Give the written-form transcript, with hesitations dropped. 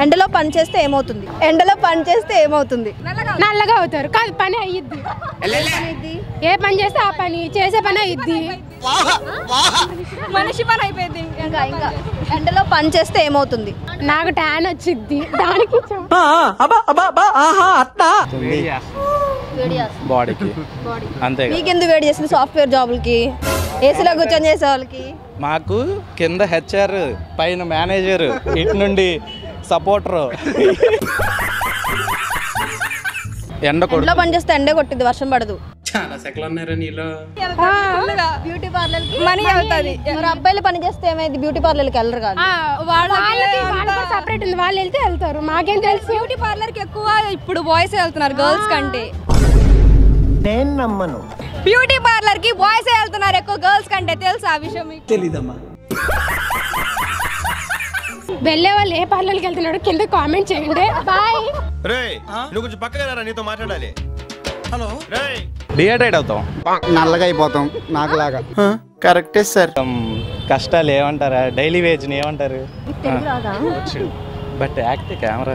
ఎండలో పని చేస్తే ఏమవుతుంది? ఎండలో పని చేస్తే ఏమవుతుంది? నల్లగా అవుతారు. కాదు, పని అయ్యిద్ది. ఏ పని చేస్తే ఆ పని చేసే పని అయ్యిద్ది. మనిషి పని అయిపోయింది. ఇంకా ఇంకా ఎండలో పని చేస్తే ఏమవుతుంది? నాకు ట్యాన్ వచ్చిద్ది. దానికి బాడీకి అంతే. మీకెందుకు వేడి చేసింది? సాఫ్ట్వేర్ జాబులకి, ఏసీలో కూర్చొని చేసే వాళ్ళకి. మాకు కింద హెచ్ఆర్, పైన మేనేజర్, ఇటు నుండి సపోర్టర్. ఎండలో పని చేస్తే ఎండే కొట్టింది, వర్షం పడదు. చాలా సెకలు ఉన్నారా నీలో? బ్యూటీ పార్లర్ కి మనీ అవుతుంది. మరి అబ్బాయిలు పని చేస్తే ఏమైంది? బ్యూటీ పార్లర్ కి వెళ్ళరు కాదు. వాళ్ళకి సెపరేట్ ఉంది, వాళ్ళు వెళ్తే వెళ్తారు. మాకేం తెలుసు? బ్యూటీ పార్లర్ కి ఎక్కువ ఇప్పుడు బాయ్స్ వెళ్తున్నారు గర్ల్స్ కంటే. నేను నమ్మను. బ్యూటీ పార్లర్ కి బాయ్స్ వెళ్తున్నారు ఎక్కువ గర్ల్స్ కంటే. తెలుసా ఆ విషయం మీకు? తెలీదమ్మా. వెళ్ళే వాళ్ళు ఏ పార్లర్కి వెళ్తున్నాడు కింద కామెంట్ చేయండి. బాయ్. నువ్వు కొంచెం పక్కగా రా, నీతో మాట్లాడాలి. హలో. డిహైడ్రేట్ అవుతాం, నల్లగా అయిపోతాం నాకులాగా. కరెక్టే సార్. కష్టాలు ఏమంటారా? డైలీ వేజ్ ఏమంటారు? But act camera